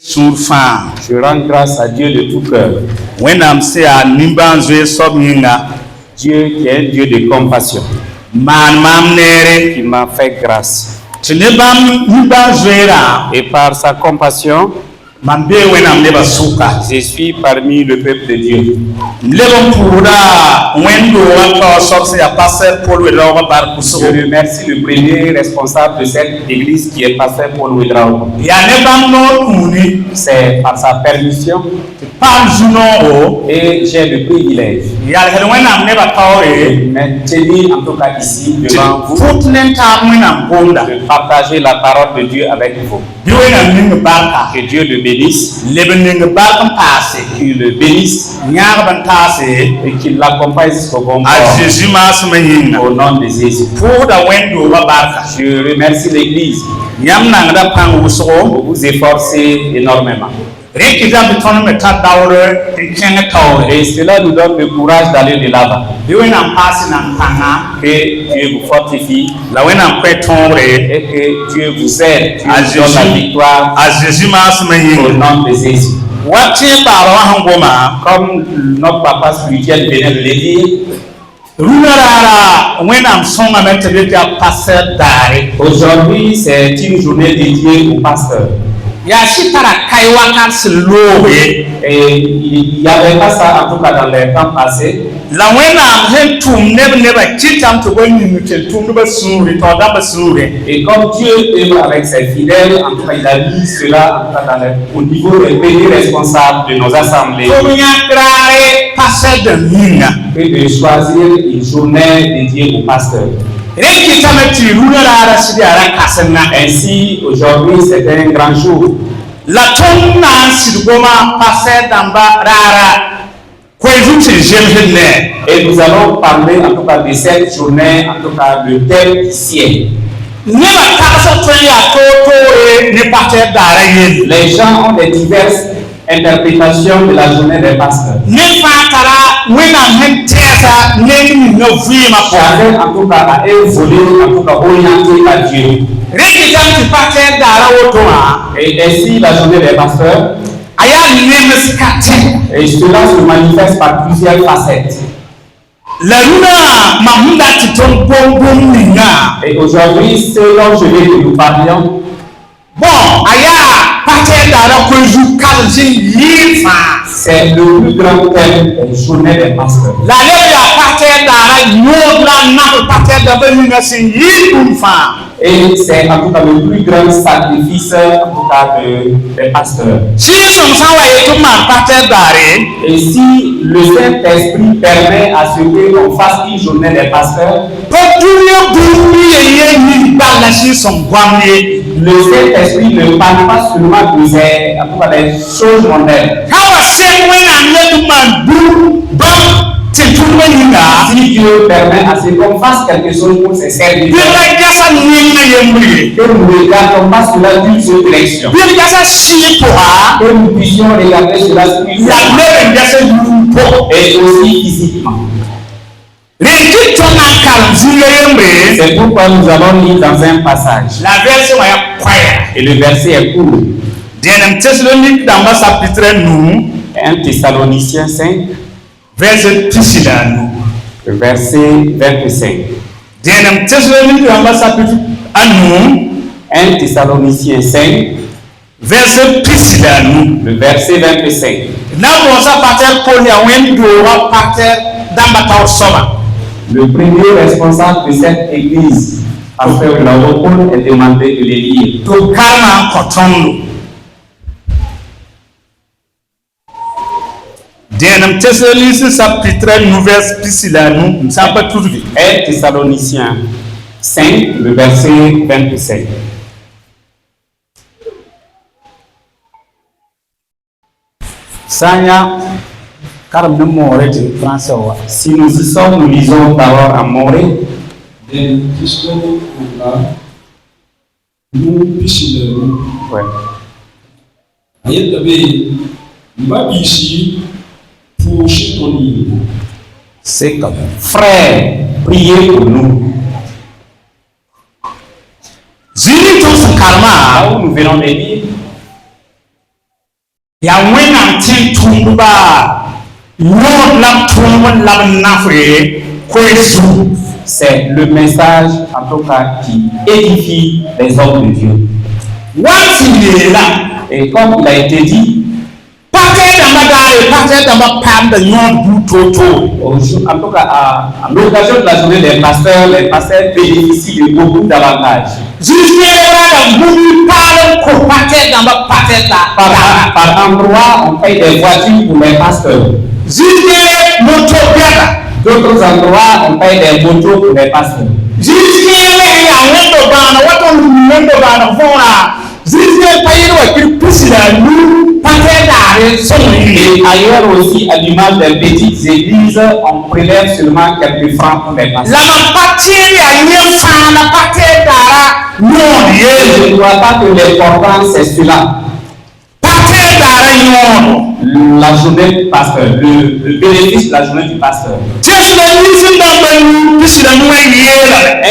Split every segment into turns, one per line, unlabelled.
Je rends grâce à Dieu de tout cœur. Dieu qui est un Dieu de compassion, qui m'a fait grâce. Et par sa compassion, je suis parmi le peuple de Dieu. Je remercie le premier responsable de cette église qui est pasteur Paul Ouedraogo. C'est par sa permission et j'ai le privilège de me tenir en tout cas ici devant vous, de partager la parole de Dieu avec vous. Que Dieu le bénisse, qu'il le bénisse et qu'il l'accompagne jusqu'au bon port. Au nom de Jésus. Je remercie l'église pour vous efforcer énormément. Et cela nous donne le courage d'aller de l'avant. Que Dieu vous fortifie et que Dieu vous aide, Dieu vous donne la victoire au nom de Jésus. Comme notre papa spirituel venait de le dire, aujourd'hui c'est une journée dédiée au pasteur. Et il n'y avait pas ça en tout cas dans les temps passés. Et comme Dieu est avec ses fidèles, en tout cas il a mis cela en tout cas au niveau des pays responsables de nos assemblées. Et de choisir une journée dédiée au pasteur. Ainsi, aujourd'hui, c'est un grand jour. Et nous allons parler en tout cas de cette journée, en tout cas de tel ciel. Les gens ont des diverses interprétations de la journée des pasteurs. Chacun en tout cas a un volet en tout cas orienté à Dieu. Et ainsi la journée des pasteurs, et cela se manifeste par plusieurs facettes. Et aujourd'hui, ce dont je vais que nous parlions, c'est le plus grand thème de la journée des pasteurs. Et c'est en tout cas le plus grand sacrifice en tout cas des pasteurs. Et si le Saint-Esprit permet à ce qu'on fasse une journée des pasteurs, le Saint-Esprit ne parle pas seulement de ces, en tout cas, des choses mondaines. Si Dieu permet à ce qu'on fasse quelque chose pour ses serviteurs, que nous ne regardons pas cela d'une seule direction, que nous puissions regarder cela spirituellement et aussi physiquement. C'est pourquoi nous allons lire dans un passage. Et le verset est court. 1 Thessaloniciens 5. Verset 25. 1 Thessaloniciens 5. Le verset 25. Le premier responsable de cette église, pasteur Paul, est demandé de les lire. Thessaloniciens 5, le verset 25. Si nous y sommes, nous lisons d'abord en moré. C'est comme frère, priez pour nous. Là où nous venons de dire, ya wena tintumba non la tombe la nafre kwesu.
C'est le message en tout cas qui édifie les hommes de Dieu. Et comme il a été dit, en tout cas à l'occasion de la journée des pasteurs, les pasteurs bénéficient de beaucoup d'avantages. Par endroit, on paye des voitures pour les pasteurs. D'autres endroits, on paye des motos pour les pasteurs. Et ailleurs aussi, à l'image des petites églises, on prélève seulement quelques francs pour les pasteurs. Je ne vois pas que l'important c'est cela. La journée du pasteur, le bénéfice de la journée du pasteur.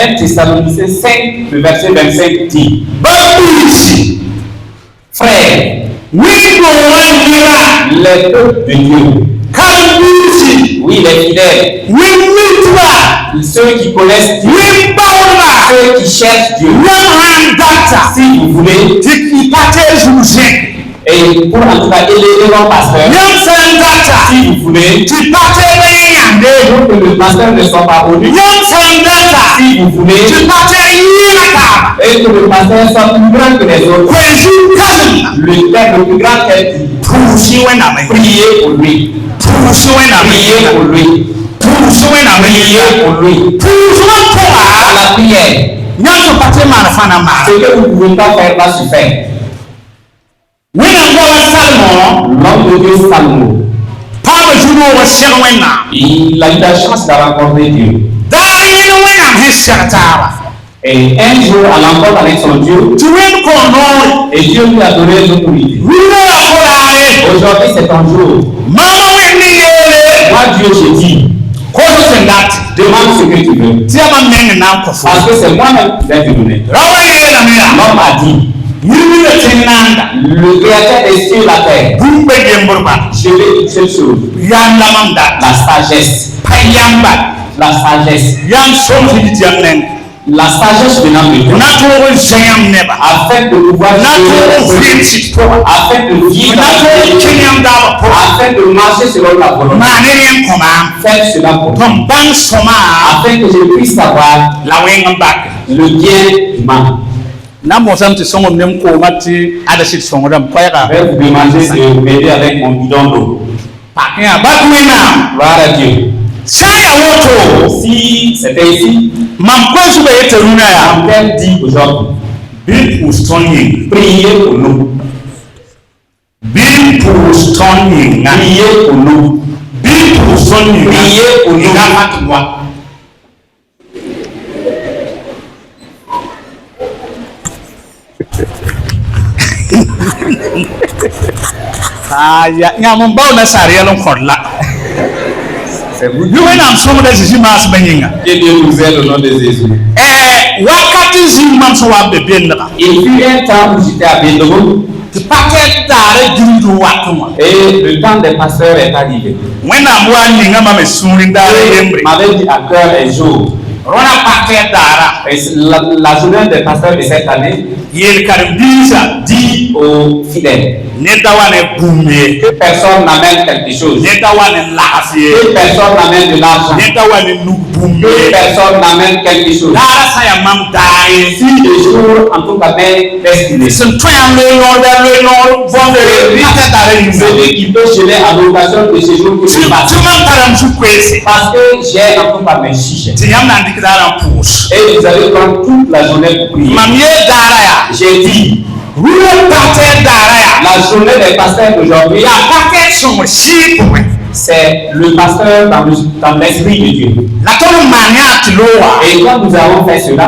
1 Thessaloniciens 5, le verset 25 dit: Frères, les peuples de Dieu, oui, les fidèles, ceux qui connaissent Dieu, ceux qui cherchent Dieu, si vous voulez, et pour en tout cas élever mon pasteur, si vous voulez, pour que le pasteur ne soit pas connu, si vous voulez, et que le pasteur soit plus grand que les autres, le père le plus grand est priez pour lui, priez pour lui, priez pour lui, à la prière. Ce que vous ne pouvez pas faire va se faire. L'homme de Dieu Salomon, il a eu la chance de rencontrer Dieu. Et un jour, à l'encontre avec son Dieu, et Dieu lui a donné l'autorité. Aujourd'hui, c'est ton jour. Moi, Dieu, je dis, demande ce que tu veux. Parce que c'est moi-même qui vais te donner. L'homme a dit, le créateur des cieux et la terre, je vais une seule chose, la sagesse. La sagesse. La sagesse venant de Dieu, afin de pouvoir afin de vivre, afin de marcher selon la volonté. Faites cela pour moi, afin que je puisse savoir le bien du mal. Je vais vous demander de m'aider avec mon bidon d'eau. Gloire à Dieu. Si c'était ici, Mampen dit aujourd'hui, priez pour nous. Priez pour nous. Priez pour nous. C'est vous. Que Dieu nous aide au nom de Jésus. Il fut un temps où j'étais à Bédogo. Et le temps des pasteurs est arrivé. M'avait dit à cœur un jour. La journée des pasteurs de cette année dit aux fidèles que personne n'amène quelque chose, que personne n'amène de l'argent, que personne n'amène quelque chose. Si les jours en tout cas destinés, celui qui peut gérer à l'occasion de ces jours que parce que j'ai en tout cas mes sujets. Et vous allez prendre toute la journée pour prier. J'ai dit, la journée des pasteurs d'aujourd'hui, c'est le pasteur dans l'esprit de Dieu. Et quand nous avons fait cela,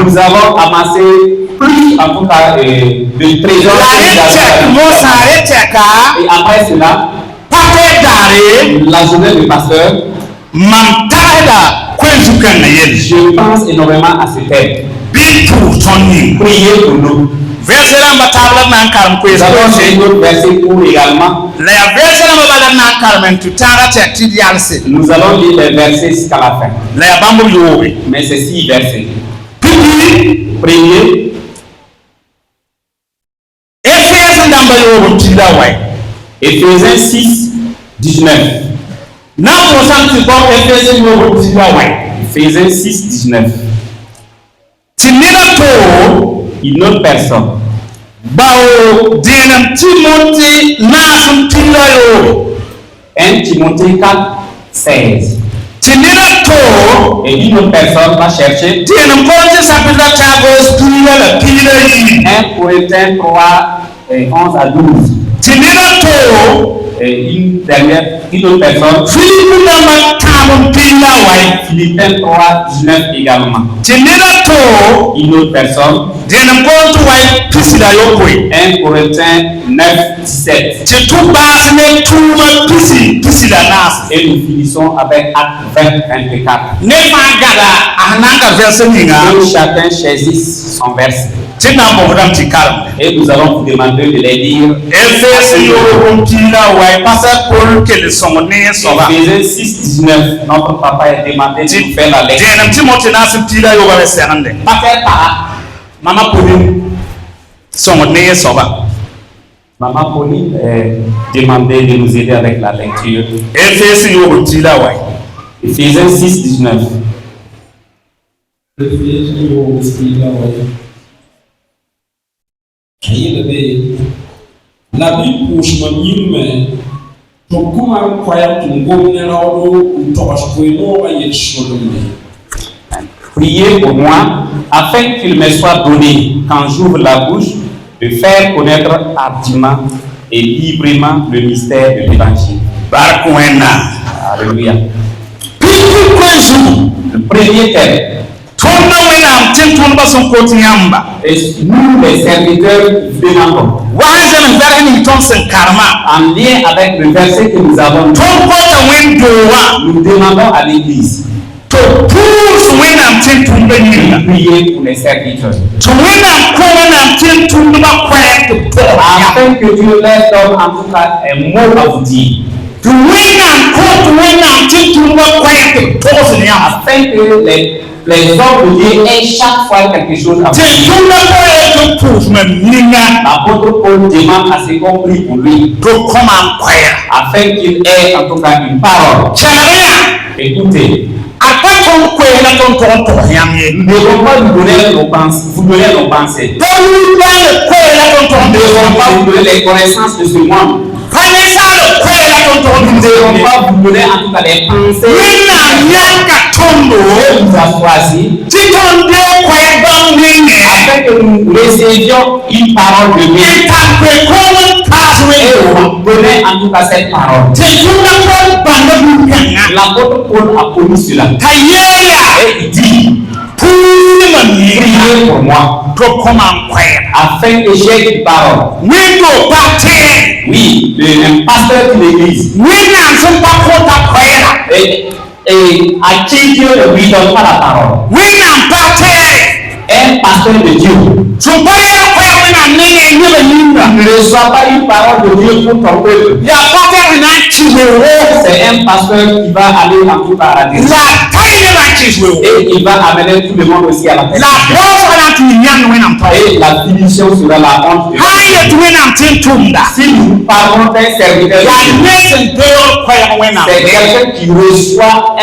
nous avons amassé plus en tout cas de trésors. Et après cela, la journée du pasteur, je pense énormément à ce thème. Priez pour nous.
verset là mba tabla nan karam ko
Nous allons
c'est
lire d'autres versets courts également.
la verset là mba nan karam tu tara ta tidialse
Nous allons lire les versets jusqu'à la fin.
la bambo yobe
Mais c'est 6 versets.
puis
Premier,
Ephésiens ndamba yobe tila way
Éphésiens 6, 19.
na ko santi ko Ephésiens yobe tila way
Éphésiens 6, 19.
tinira to
Une autre personne.
bawo denam Timothy nasum tila yobe
1 Timothée 4, 16.
tinira to
Et une autre personne va chercher
denam ko sapila tagos tila la tila yi
1 Corinthiens 3, 11 à 12.
tinira to
Et une autre personne,
Philippe nama tamum tila way
Philippiens 3, 19 également.
tinira to
Une autre personne,
denam ko to way pisila yokoy
1 Corinthiens 9, 17.
ti tu basne tuma pisila nas
Et nous finissons avec Acte 20, 24.
ne ma gada ahnanga verse ninga
Que chacun choisisse son verset.
ti na mo dam ti karam
Et nous allons vous demander de les lire.
Ephésiens yobe tila way pasa Paul kele songne soba
Éphésiens 6, 19. Notre papa est demandé de nous faire la lecture.
denam Timothy nasum tila yobe be serande
Pas faire par
mama Pauline songne soba
Maman Pauline est demandée de nous aider avec la lecture.
Ephésiens yobe tila way
Éphésiens 6, 19.
La Bible push man yimme to kuma kwaya tungom ne rawdo to no ayet shodome.
Priez pour moi afin qu'il me soit donné, quand j'ouvre la bouche, de faire connaître hardiment et librement le mystère de l'évangile.
barkwena
Alléluia.
pipi kwezu
Le premier thème,
tonna wena tinton bason kotiyamba
et nous les serviteurs demandons,
wazen verani tonsen karma
en lien avec le verset que nous avons lu,
ton kota wen dowa
nous demandons à l'église
to pus wena tinton
de
benyina
prier pour les serviteurs,
to wena ko wena tinton ba kwet to
afin que Dieu leur donne en tout cas un mot à vous dire,
to wena tinton ba kwet to sinyama
afin que les hommes de Dieu aient chaque fois quelque chose à vous dire.
tinton ba kwet to pus meninga
L'apôtre Paul demande à ce qu'on prie pour lui,
to koma kwera
afin qu'il ait en tout cas une parole.
charia
Écoutez,
apa ton kwera ton to yamye
nous ne devons pas nous donner nos pensées, vous donner nos pensées.
to wena kwera
Nous ne devons pas
ton
vous donner les connaissances de ce monde.
panesalo kwera
Nous ne devons
ton
pas vous donner en tout cas les pensées
wena nyaka tondo
que nous a choisi,
titon de kwera nene
afin que nous recevions une parole de Dieu.
itakwe kono
Et
taswe
on donner en tout cas cette parole.
tituna ko banda bukanga
L'apôtre Paul a connu cela.
tayeya
Et il dit,
puni manira
priez pour moi,
to koma kwera
afin que j'ai une parole.
windo pate
Oui, un pasteur de l'église.
wina sumpa kota kwera
Et à qui Dieu ne lui donne pas la parole.
wina pate
Un pasteur de Dieu
sumpa ya kwera wina nene nyebe nyinga
ne reçoit pas une parole de Dieu pour ton peuple.
ya pate wina chiwewo
C'est un pasteur qui va aller en tout cas à la direction.
la taine ba chiwewo
Et il va amener tout le monde aussi à la
la
perfection.
bosa na tunyan wina mpa
Et la finition sera la honte de Dieu.
haye wina tintumda
Si nous parlons d'un serviteur de
ya
Dieu,
nesen deo kwera wina
c'est quelqu'un qui reçoit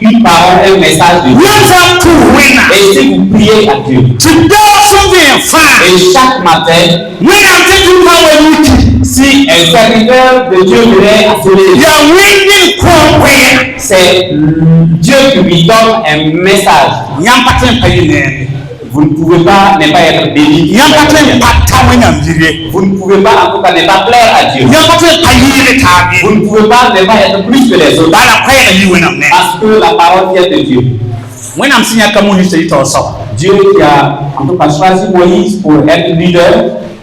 une parole, un message de Dieu.
wina tu wina
Et si vous priez à Dieu,
tido sumbe fa
et chaque matin,
wina tintumda wenuti
si un serviteur de Dieu venait à se lever,
ya wini ko kwera
c'est Dieu qui lui donne un message.
nyampaten payine
Vous ne pouvez pas ne pas être béni.
nyampaten pata wina mjire
Vous ne pouvez pas en tout cas ne pas plaire à Dieu.
nyampaten payine tabi
Vous ne pouvez pas ne pas être plus que les autres.
bala kwera yi wina ne
Parce que la parole vient de Dieu.
wina msinya kamu ni sey to so
Dieu qui a en tout cas choisi Moïse pour être leader,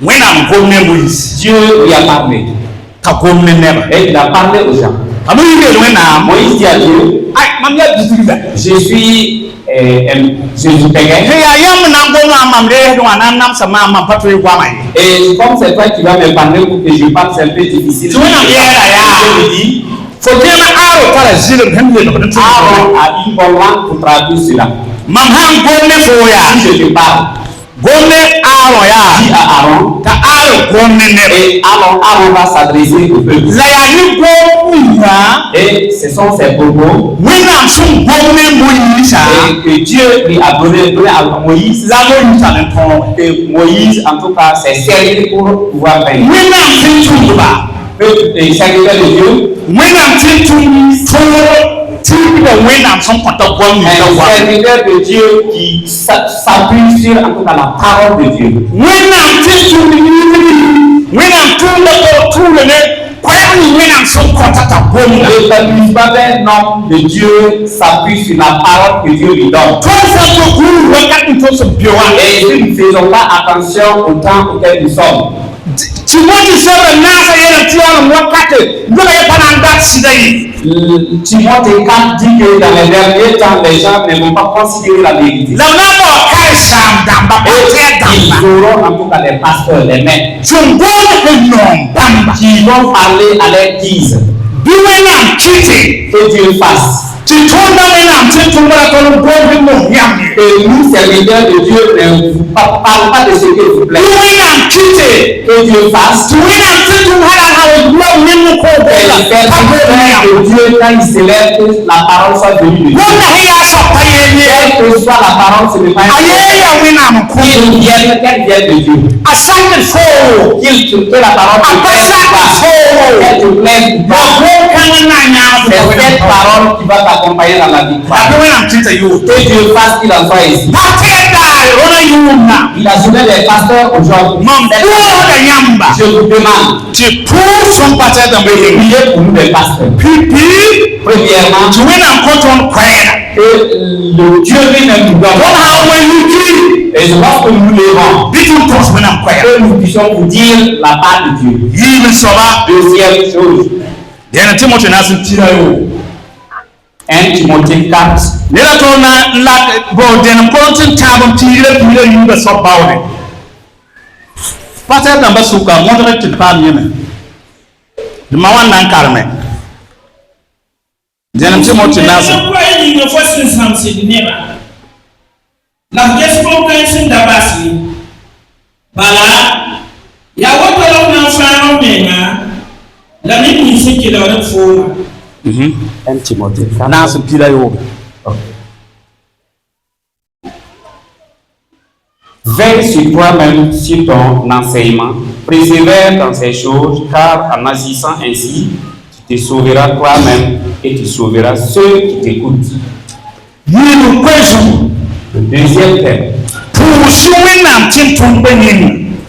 wina ngomne Moïse
Dieu lui a parlé.
ka gomne neba
Et il a parlé aux gens.
amu yile wina
Moïse dit à Dieu,
ai mamya ditriga
je suis Jésus payait. Et comme c'est toi qui vas me parler pour que je parle, c'est un peu difficile. Je dis, Aaron a une bonne langue pour traduire cela. Si je te parle, dis à Aaron, et Aaron va s'adresser au peuple. Et ce sont ses propos. Et que Dieu lui a donné à Moïse. Et Moïse, en tout cas, s'est servi pour pouvoir peindre. Et serviteur de Dieu. Un serviteur de Dieu qui s'appuie sur en tout cas la parole de Dieu. Un homme de Dieu s'appuie sur la parole que Dieu lui donne. Et si nous ne faisons pas attention au temps auquel nous sommes, Timothée Timothée 4 dit que dans les derniers temps, les gens ne vont pas considérer la vérité. Ils auront en tout cas les pasteurs, les maîtres, qui vont parler à leur guise. Que Dieu fasse. Et nous, serviteurs de Dieu, ne vous parlons pas de ce que vous plaît. Que Dieu fasse. Et Dieu, quand il s'élève, que la parole soit venue de Dieu. Quelle que soit la parole, ce n'est pas qu'elle vienne de Dieu. Que la parole te plaise, qu'elle te plaise ou pas. C'est cette parole qui va t'accompagner dans la victoire. Que Dieu fasse qu'il en soit ici. Il a donné des pasteurs aujourd'hui. Je vous demande de prier pour nous des pasteurs. Premièrement, que le Dieu lui-même nous donne. Et lorsque nous levons, que nous puissions vous dire la part de Dieu. Deuxième chose. 1 Timothée 4. Timothée 4. Veille sur toi-même, sur ton enseignement, persévère dans ces choses, car en agissant ainsi, tu te sauveras toi-même et tu sauveras ceux qui t'écoutent. Le deuxième thème.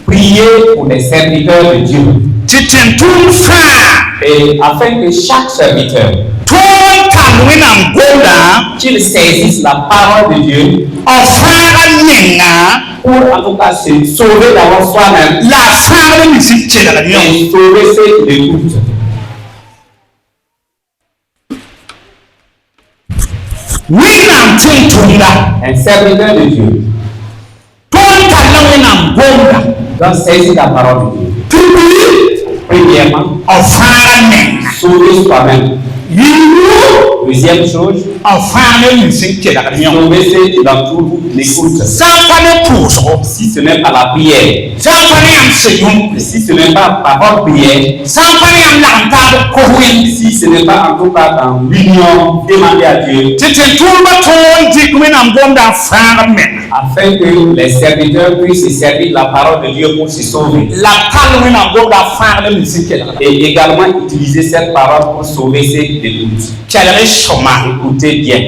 Priez pour les serviteurs de Dieu. Et afin que chaque serviteur qu'il saisisse la parole de Dieu pour en tout cas se sauver d'abord soi-même et sauver ceux qui l'écoutent. Un serviteur de Dieu doit saisir la parole de Dieu. Premièrement, sauver soi-même. Deuxième chose, sauver ceux qui l'entourent, l'écoutent. Si ce n'est pas la prière, si ce n'est pas par votre prière, si ce n'est pas en tout cas dans l'union, demandez à Dieu afin que les serviteurs puissent se servir de la parole de Dieu pour se sauver. Et également utiliser cette parole pour sauver ceux qui l'écoutent. Écoutez bien.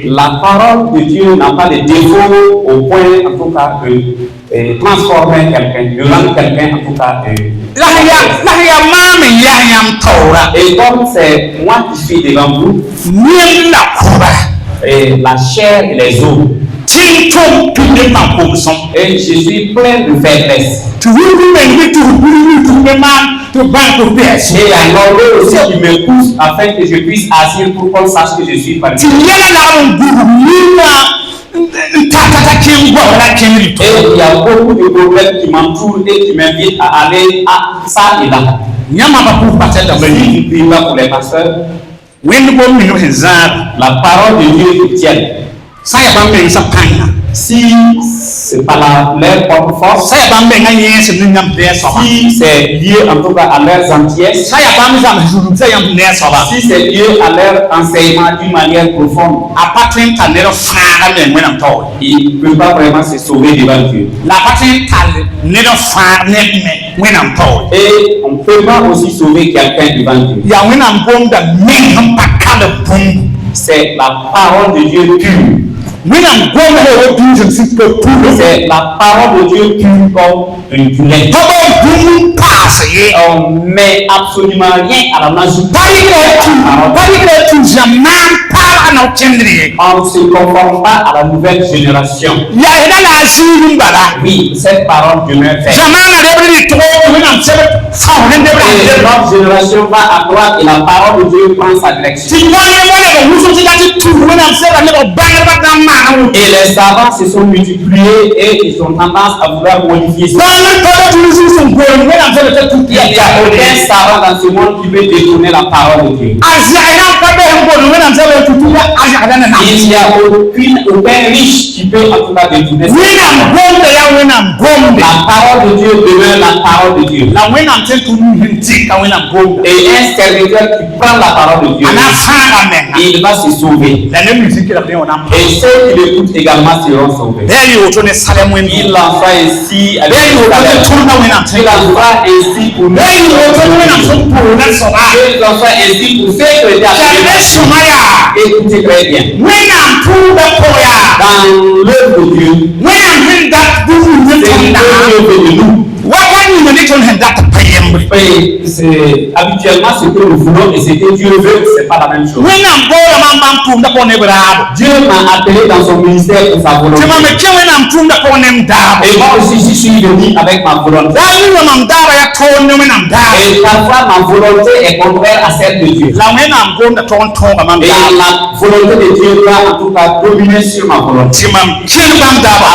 La parole de Dieu n'a pas de défaut au point en tout cas de transformer quelqu'un, de rendre quelqu'un en tout cas et comme c'est moi qui suis devant vous, et la chair et les os Et je suis plein de faiblesse.
Tu veux
Et alors, eux aussi, ils me poussent afin que je puisse agir pour qu'on sache que je suis parmi eux. Et il y a beaucoup de problèmes qui m'entourent et qui m'invitent à aller à ça et là. Si je ne prie pas pour les pasteurs, la parole de Dieu est tienne. Si c'est pas leur propre force, si c'est lié en tout cas à leurs entièces, si c'est lié à leur enseignement d'une manière profonde, ils ne peuvent pas vraiment se sauver devant Dieu. Et on ne peut pas aussi sauver quelqu'un devant Dieu. C'est la parole de Dieu pure. C'est la parole de Dieu pure comme une lunette. On ne met absolument rien à la magie. On ne se conforme pas à la nouvelle génération. Oui, cette parole demeure faite. Et notre génération va à droite et la parole de Dieu prend sa direction. Et les savants se sont multipliés et ils ont tendance à vouloir modifier ça. Il n'y a aucun savant dans ce monde qui peut détourner la parole de Dieu. Il n'y a aucun riche qui peut en tout cas détourner ça. La parole de Dieu demeure la parole de Dieu. Et un serviteur qui prend la parole de Dieu, il va se sauver. Et ceux qui l'écoutent également seront sauvés. Il en soit ainsi à il en soit ainsi pour nous. Il en soit ainsi pour ceux qui écoutez très bien. Dans l'œuvre de Dieu, c'est habituellement ce que nous voulons et ce que Dieu veut, c'est pas la même chose. Dieu m'a appelé dans son ministère pour sa volonté. Et moi aussi, je suis venu avec ma volonté. Et parfois, ma volonté est contraire à celle de Dieu. Et la volonté de Dieu doit en tout cas dominer sur ma volonté.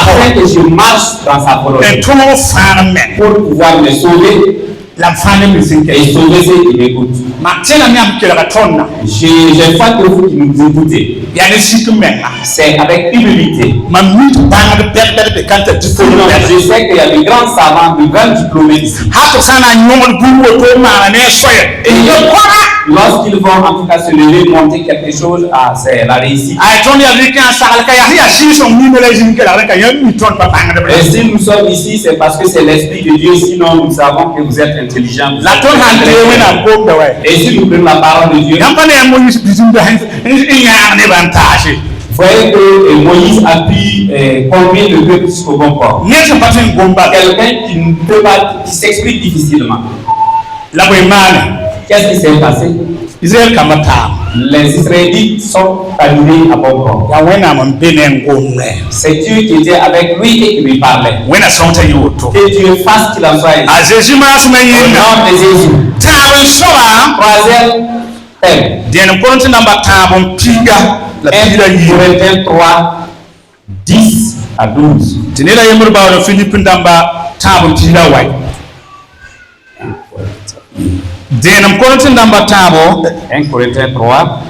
Afin que je marche dans sa volonté. Pour pouvoir me sauver. Et sauver ceux qui m'écoutent. J'ai foi que vous qui nous écoutez, c'est avec humilité. Je sais qu'il y a de grands savants, de grands diplômés ici. Et lorsqu'ils vont en tout cas se lever, monter quelque chose, c'est la réussite. Et si nous sommes ici, c'est parce que c'est l'Esprit de Dieu. Sinon, nous savons que vous êtes intelligents. Et si nous prenons la parole de Dieu, vous voyez que Moïse a pu conduire le peuple jusqu'au bon port. Quelqu'un qui ne peut pas, qui s'explique difficilement. Qu'est-ce qui s'est passé? Les Israélites sont arrivés à bon port. C'est Dieu qui était avec lui et qui lui parlait. Que Dieu fasse qu'il en soit ainsi. Au nom de Jésus. Troisième thème. 1 Corinthiens 3, 10 à 12. 1 Corinthiens 3,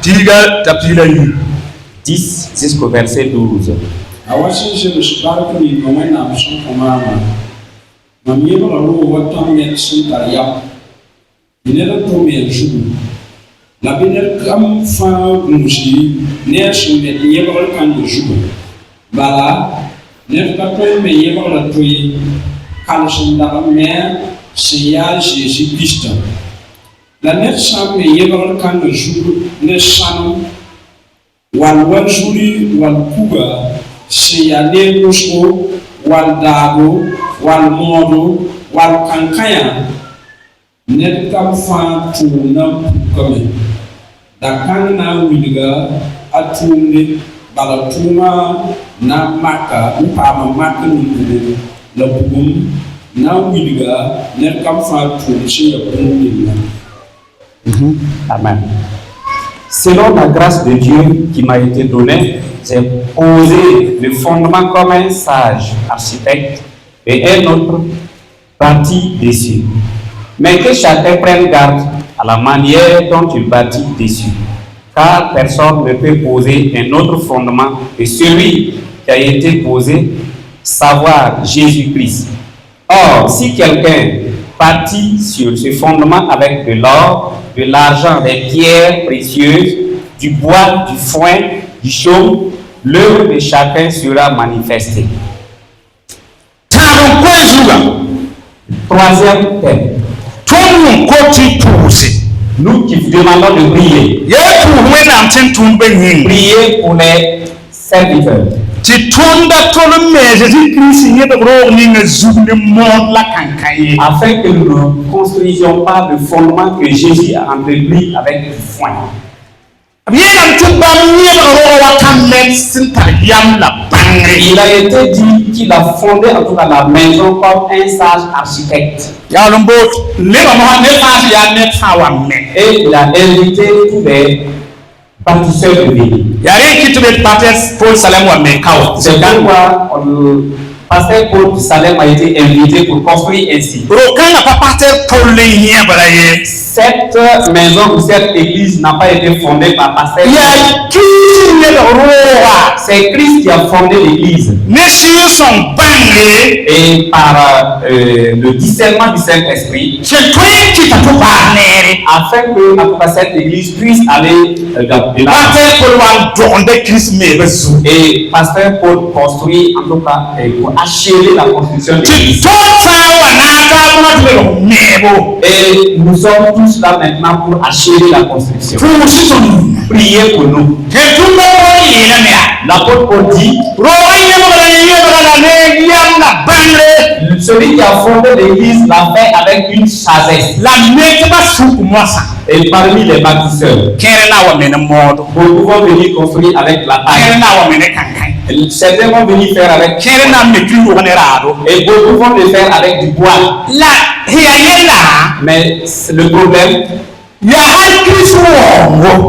10 jusqu'au verset 12.
La bénédiction comme fin mouchi, n'est soumis n'y pas le camp de jour. Bala, n'est pas toi mais y va le tuer. Quand la mère, c'est Jésus-Christ. La neige mais y va le camp de jour, n'est chanon. Wal jouri, wal kuga, c'est yadé rousseau, wal dago, wal modo, wal kankaya. Net kam fan tournant comme da kan na wilga atumne Balatuma na maka upama maka nungu la bugum na wilga ne kam fa tuchi ya pundina.
Amen. Selon la grâce de Dieu qui m'a été donnée, j'ai posé le fondement comme un sage architecte et un autre bâti dessus. Mais que chacun prenne garde à la manière dont il bâtit dessus, car personne ne peut poser un autre fondement que celui qui a été posé, savoir Jésus-Christ. Or, si quelqu'un bâtit sur ce fondement avec de l'or, de l'argent, des pierres précieuses, du bois, du foin, du chaume, l'œuvre de chacun sera manifestée. Troisième thème. Nous qui vous demandons de prier. Prier pour les serviteurs. Afin que nous ne construisions pas le fondement que Jésus a entrepris avec du foin. Il a été dit qu'il a fondé en tout cas la maison comme un sage architecte. Et il a invité tous les bâtisseurs de ville. C'est pourquoi le pasteur Paul Salem a été invité pour construire ainsi. Cette maison ou cette église n'a pas été fondée par pasteur. C'est Christ qui a fondé l'église. Et par le discernement du Saint-Esprit, afin que en tout cas, cette église puisse aller dans et pasteur Paul construit en tout cas pour achever la construction de l'église. Et nous sommes tous là maintenant pour achever la construction. Priez pour nous. L'apôtre Paul dit, celui qui a fondé l'église l'a fait avec une sagesse. Et parmi les bâtisseurs, nous pouvons venir construire avec la paille. Certains vont venir faire avec et beaucoup vont le faire avec du bois. Mais le problème,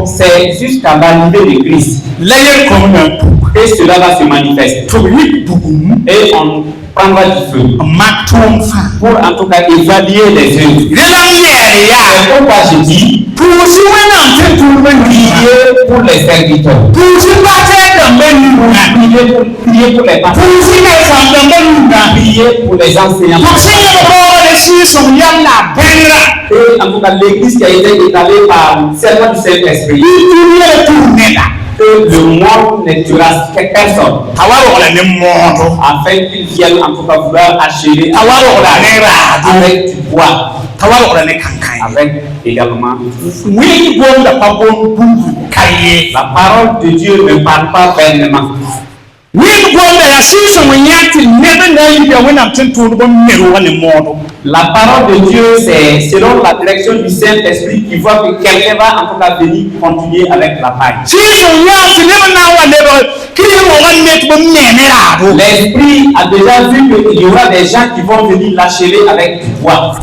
c'est jusqu'à l'arrivée de Christ. Et cela va se manifester. Et on prendra du feu pour en tout cas évaluer les œuvres. C'est pourquoi je dis prier pour les serviteurs. Prier pour les pasteurs. Prier pour les enseignants. Et en tout cas l'église qui a été étalée par le serment du Saint-Esprit, que le monde ne tuera personne. Afin qu'ils viennent en tout cas vouloir achever avec du bois. Avec également la parole de Dieu ne parle pas vainement. La parole de Dieu, c'est selon la direction du Saint-Esprit qui voit que quelqu'un va en tout cas venir continuer avec la paille. L'Esprit a déjà vu qu'il y aura des gens qui vont venir l'achever avec du bois.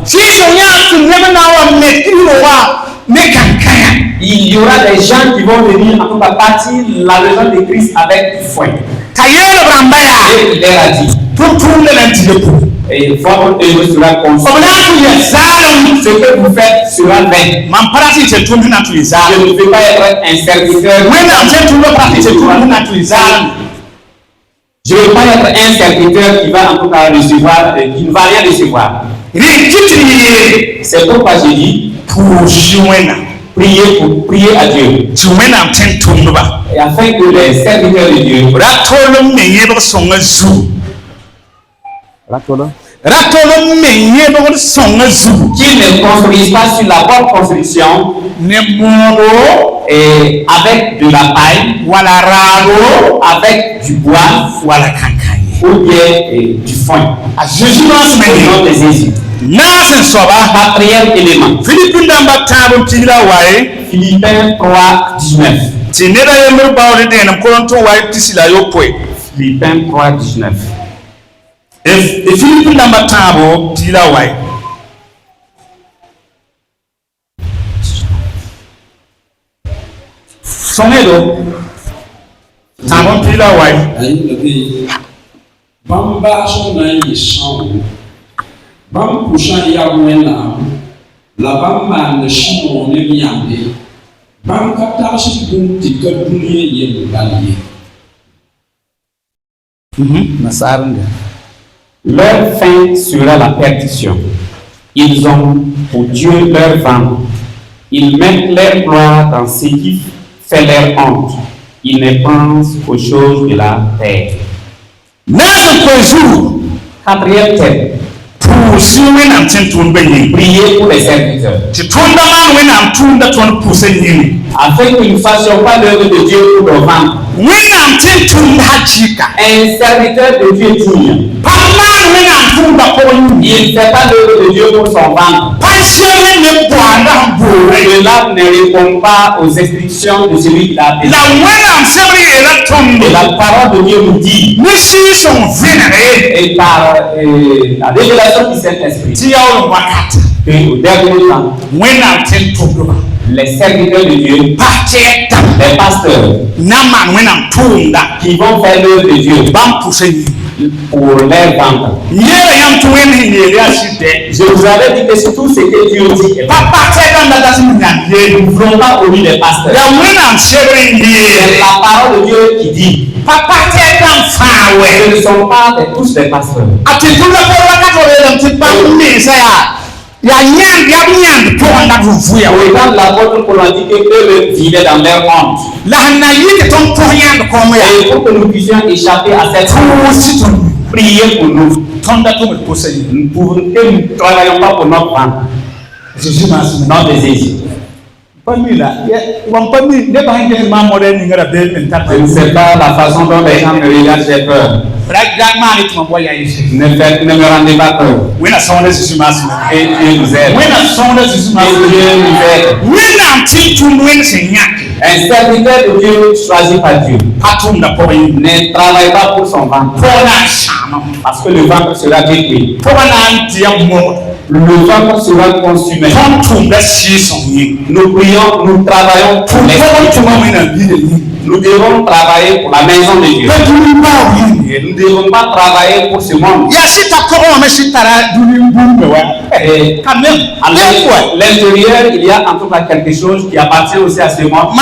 Il y aura des gens qui vont venir en tout cas bâtir la maison de Christ avec du foin. Et il leur a dit, et votre œuvre sera consommée. Ce que vous faites sera vain. Je ne veux pas être un serviteur. Je ne veux pas être un serviteur qui va en tout cas recevoir, qui ne va rien recevoir. C'est pourquoi je dis, priez à Dieu. Et afin que les serviteurs de Dieu qu'ils ne construisent pas sur la bonne construction et avec de la paille, avec du bois, ou bien du foin. Jésus au nom de Jésus. Quatrième élément. Philippiens 3, 19. Si nera yemer bawo de nam koronto way tisila yo poe.
Philippiens 3:19.
E Philippe namba tabo tila way. Sonedo tabo tila way.
Ayi le bamba so na yi shang. Bam pushan ya wena. La bamba ne shimo ne miyande. Bam kapta shi bun tikka duniya yen dalye.
Leur fin sera la perdition. Ils ont pour Dieu leur ventre. Ils mettent leur gloire dans ce qui fait leur honte. Ils ne pensent qu'aux choses de la terre. Quatrième thème. Priez pour les serviteurs. Afin qu'ils ne fassent pas l'œuvre de Dieu pour leur ventre. Un serviteur de Dieu digne. Il ne fait pas l'œuvre de Dieu pour son ventre. Cela ne répond pas aux instructions de celui qui l'a appelé. Et la parole de Dieu nous dit, et par la révélation du Saint-Esprit, que au dernier temps, les serviteurs de Dieu, les pasteurs, qui vont faire l'œuvre de Dieu pour leur ventre. Je vous avais dit que c'est tout ce que Dieu dit. Nous ne voulons pas ouvrir les pasteurs. C'est la parole de Dieu qui dit. Ce ne sont pas tous les pasteurs. Quand l'apôtre Paul a dit qu'eux vivaient dans leur honte. Et pour que nous puissions échapper à cette honte, priez pour nous. Nous ne travaillons pas pour notre ventre. Notre désir. Je ne sais pas la façon dont les gens me regardent, j'ai peur. Ne me rendez pas peur. Et Dieu nous aide. Un serviteur de Dieu choisi par Dieu ne travaille pas pour son ventre. Parce que le ventre sera détruit. Le ventre sera consumé. Nous prions, nous travaillons pour les. Nous devons travailler pour la maison de Dieu. Nous ne devons pas travailler pour ce monde. Et à l'intérieur, il y a en tout cas quelque chose qui appartient aussi à ce monde.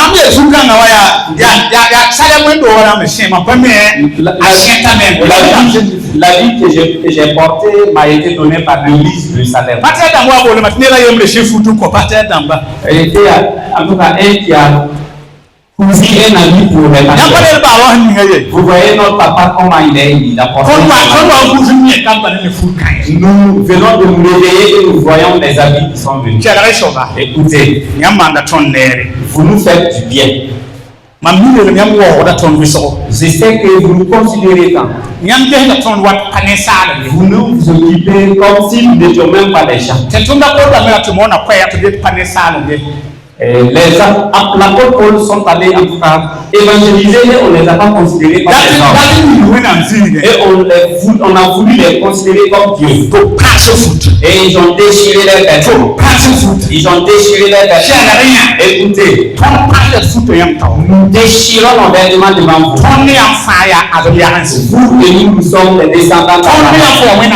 La vie que j'ai portée m'a été donnée par l'église de Salem. Elle était en tout cas un qui a cousu un ami pour les pasteurs. Vous voyez notre papa comment il a porté. Nous venons de nous réveiller et nous voyons les habits qui sont venus. Écoutez, vous nous faites du bien. Je sais que vous nous considérez tant. Vous nous occupez comme si nous n'étions même pas des gens. L'apôtre Paul sont allés en tout cas évangéliser, mais on ne les a pas considérés comme des hommes. Et on a voulu les considérer comme Dieu. Et ils ont déchiré leurs vêtements. Ils ont déchiré leurs vêtements. Écoutez, nous déchirons nos vêtements devant vous. Vous et nous sommes les descendants d'Abraham.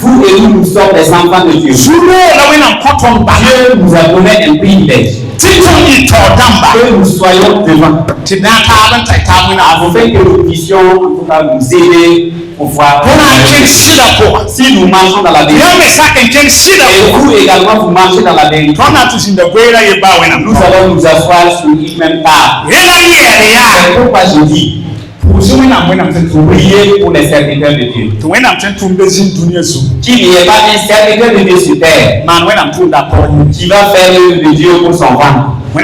Vous et nous sommes les enfants de Dieu. Dieu nous a donné un privilège. Que nous soyons devant. Afin que nous puissions en tout cas nous aider pour voir. Si nous marchons dans la vérité. Et vous également vous marchez dans la vérité. Nous allons nous asseoir sur une même table. C'est pourquoi je dis. Priez pour les serviteurs de Dieu. Qu'il n'y ait pas un serviteur de Dieu sur terre qui va faire l'œuvre de Dieu pour son ventre. Et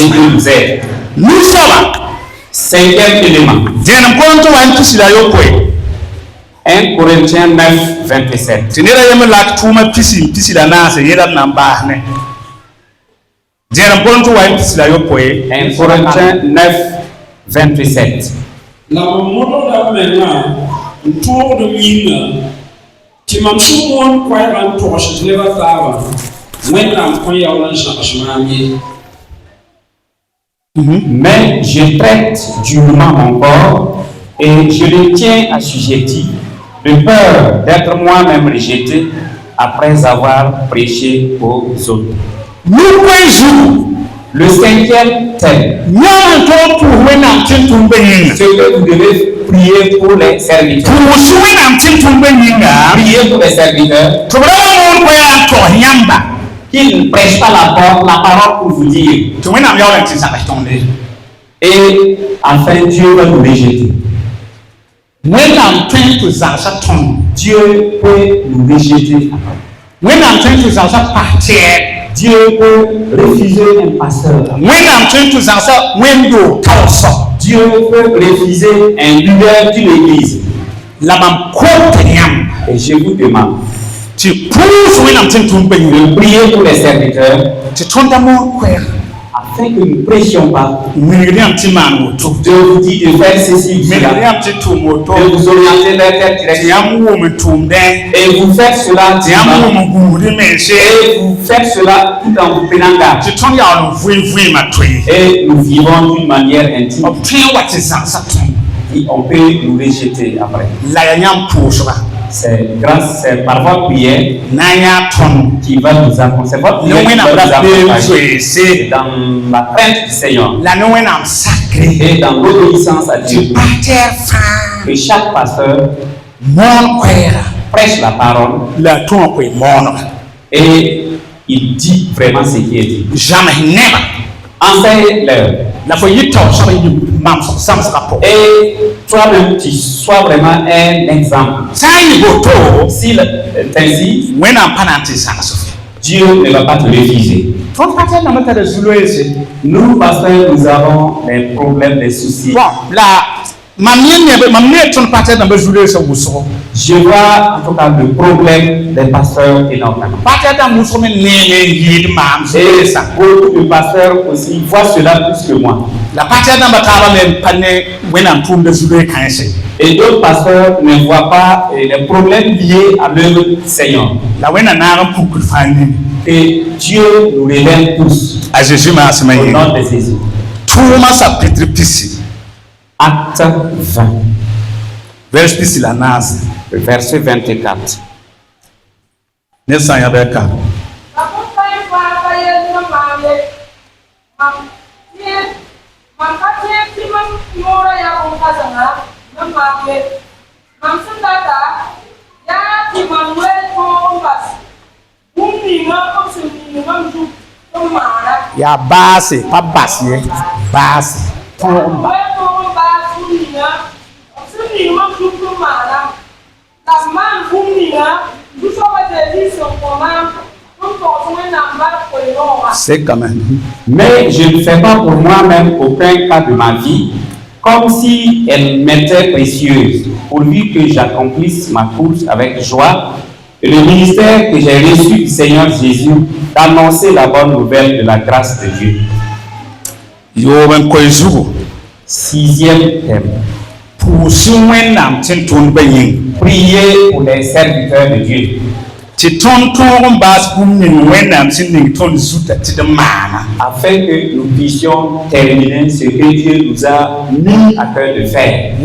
Dieu nous aide. Cinquième élément. 1 Corinthiens 9, 27.
Jérôme Ponto wa sila yo poe.
1 Corinthiens 9, 27.
La moto da menga tour de mine ti mam sumon kwa ran to shi leva tava when ko ya wala changement.
Mais je traite durement mon corps et je le tiens assujetti, de peur d'être moi-même rejeté après avoir prêché aux autres. Le 5e thème, ce que vous devez prier pour les serviteurs. Priez pour les serviteurs qu'ils ne prêchent pas la parole pour vous dire. Et enfin, Dieu va nous rejeter. Dieu peut nous rejeter. Dieu peut refuser un pasteur. Dieu peut refuser un leader d'une église. Et je vous demande de prier pour les serviteurs afin que nous ne prêchions pas. Dieu vous dit de faire ceci, cela, de vous orienter vers telle direction. Et vous faites cela, et vous faites cela tout en vous prenant garde. Et nous vivons d'une manière intime. Et on peut nous rejeter après. C'est grâce, c'est par votre prière qui va nous accompagner. C'est votre prière qui va nous accompagner dans la crainte du Seigneur et dans l'obéissance à Dieu. Que chaque pasteur prêche la parole et il dit vraiment ce qui est dit. Enseigne-leur. Et toi-même, tu sois vraiment un exemple. Si ainsi, Dieu ne va pas te refuser. Nous, pasteurs, nous avons des problèmes, des soucis. Je vois en tout cas le problème des pasteurs énormément. Et beaucoup de pasteurs aussi voient cela plus que moi. Et d'autres pasteurs ne voient pas les problèmes liés à l'œuvre du Seigneur. Et Dieu nous révèle tous au nom de Jésus. Acte 20, verset 24.
Ya base, pas base, base. C'est quand même.
Mais je ne fais pas pour moi-même aucun cas de ma vie, comme si elle m'était précieuse, pourvu que j'accomplisse ma course avec joie et le ministère que j'ai reçu du Seigneur Jésus d'annoncer la bonne nouvelle de la grâce de Dieu. 6e thème. Priez pour les serviteurs de Dieu. Afin que nous puissions terminer ce que Dieu nous a mis à cœur de faire.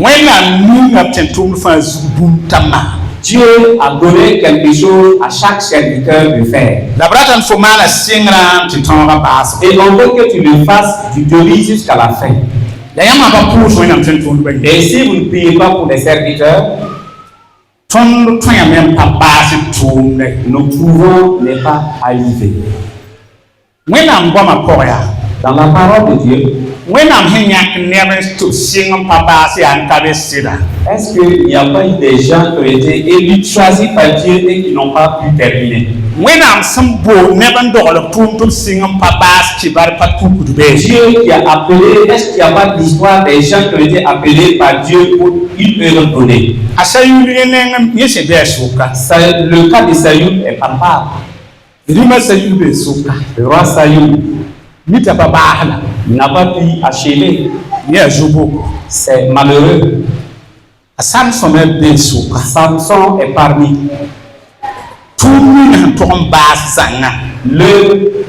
Dieu a donné quelque chose à chaque serviteur de faire. Et on veut que tu le fasses du début jusqu'à la fin. Et si vous ne priez pas pour les serviteurs, nous pouvons ne pas arriver. Dans la parole de Dieu, est-ce qu'il n'y a pas eu des gens qui ont été élus, choisis par Dieu et qui n'ont pas pu terminer? Dieu qui a appelé, est-ce qu'il n'y a pas d'histoire des gens qui ont été appelés par Dieu pour une œuvre donnée? Le cas de Saül est par part. Le roi Saül,
Mita babahla.
Il n'a pas pu achever.
Ni ajubo.
C'est malheureux.
Samson est besouka.
Samson est parmi
Tout le monde tombe zanga.
le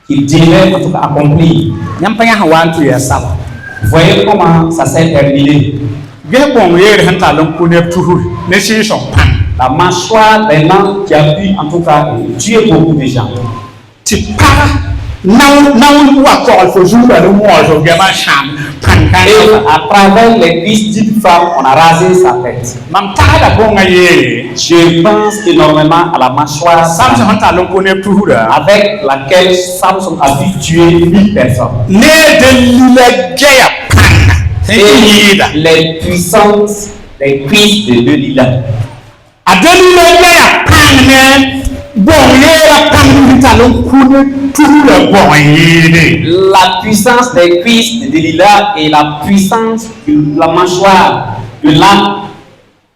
qui devait en tout cas accomplir.
Nyampanya hawantu ya saba.
Voyez comment ça s'est terminé.
Bien bon, hier hanta l'on connaît toujours. Ne suis son pan.
La mâchoire des langues qui a pu en tout cas tuer beaucoup de gens.
Tu pars. Non, ou encore, faut jouer le mot, je vais m'acharner.
Et à travers les cuisses d'une femme, on a rasé sa tête. Je pense énormément à la mâchoire
Samson hanta l'on connaît toujours.
avec laquelle Samson a pu tuer 1000 personnes.
Ne de l'île Gaya pan.
Et les puissantes, les cuisses de Delila.
A de l'île Gaya pan, bon, hier, pan, hanta l'on connaît toujours bon.
La puissance des cuisses de Delila et la puissance de la mâchoire de l'âme.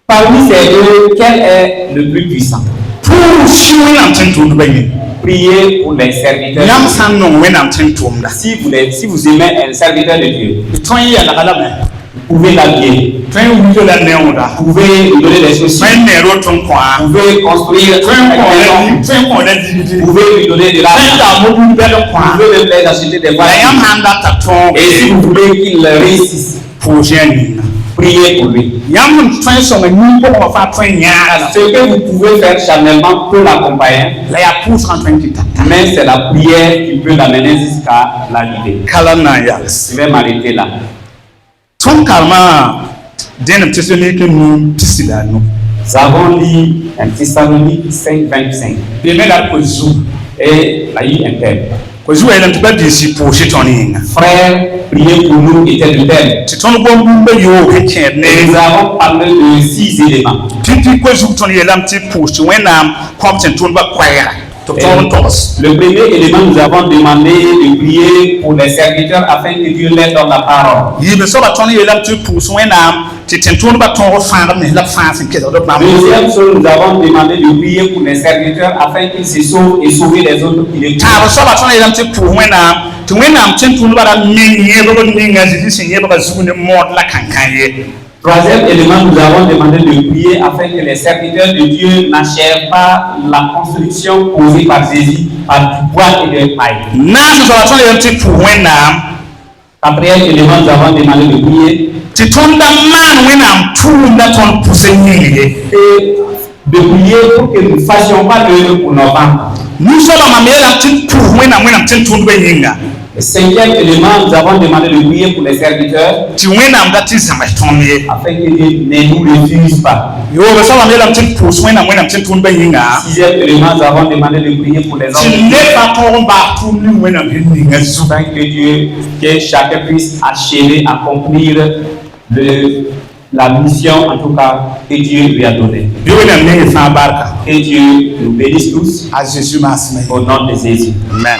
Parmi ces deux, quel est le plus puissant?
Pour chouer en train de baigner.
Priez pour les serviteurs.
Yam san non wen am train to mda.
Si vous aimez un serviteur de Dieu,
Ton ya la kala me.
vous pouvez l'habiller.
Train wu yo la ne onda.
Vous pouvez lui donner des chaussures.
Train ne ro ton kwa.
Vous pouvez construire une maison.
Train ko la di.
Vous pouvez lui donner de
Train
l'argent.
ta mo bu be le
Vous
kwa.
pouvez même les acheter des
Yam
voitures.
handa ta ton.
Et si vous voulez qu'il réussisse,
Pour gêner.
priez pour lui.
Yam train so me ni ko fa train nya.
Ce que vous pouvez faire charnellement peut l'accompagner,
La ya pousse en train de ta.
mais c'est la prière qui peut l'amener jusqu'à la vie.
Kala na ya.
Je vais m'arrêter là.
Ton karma denem tesoni ke nu tisila no.
Nous avons lu un Thessalonique 5:25
De me la ko zu.
et la eu un thème.
Ko zu ya ntba di si po shi ton yin.
Frères, priez pour nous était le thème.
Ti ton bo bu be yo ke chen
Et
ne.
nous avons parlé de 6 éléments.
Titi ko zu ton yelam ti post wenam compten ton ba kwaya to ton tos.
Le premier élément, nous avons demandé de prier pour les serviteurs afin que Dieu les donne la parole.
Yibe so ba ton yelam ti post wenam ti ten ton ba ton fa me la fa sin ke do na.
Deuxième chose, nous avons demandé de prier pour les serviteurs afin qu'ils se sauvent et sauver les autres qui les
Ta so ba ton yelam ti post wenam ti wenam ten ton ba da min ye ba ni ngazi ti sin ye ba zu ne mod la kankan ye.
Troisième élément, nous avons demandé de prier afin que les serviteurs de Dieu n'achèvent pas la construction posée par Jésus par du bois et de paille.
Na so ba ton yelam ti post wenam
Quatrième élément, nous avons demandé de prier
ti ton da man wenam tu da ton pousse ni ye.
et de prier pour que nous ne fassions pas l'œuvre pour nos ventres.
Nous so ba ma yelam ti post wenam ten ton ba yinga.
Le cinquième élément, nous avons demandé de prier pour les serviteurs
Ti wenam da ti zama ton ye.
afin que Dieu ne nous refuse pas.
Yo ba so ba yelam ti post wenam ten ton ba yinga.
Sixième élément, nous avons demandé de prier pour les
Ti
hommes.
ne pa ton ba tu ni wenam ni ngazu.
Afin que Dieu, que chacun puisse achever, accomplir la mission, en tout cas, que Dieu lui a donnée.
Bi wenam ne fa barka.
Que Dieu nous bénisse tous
A Jésus masme.
au nom de Jésus.
Amen.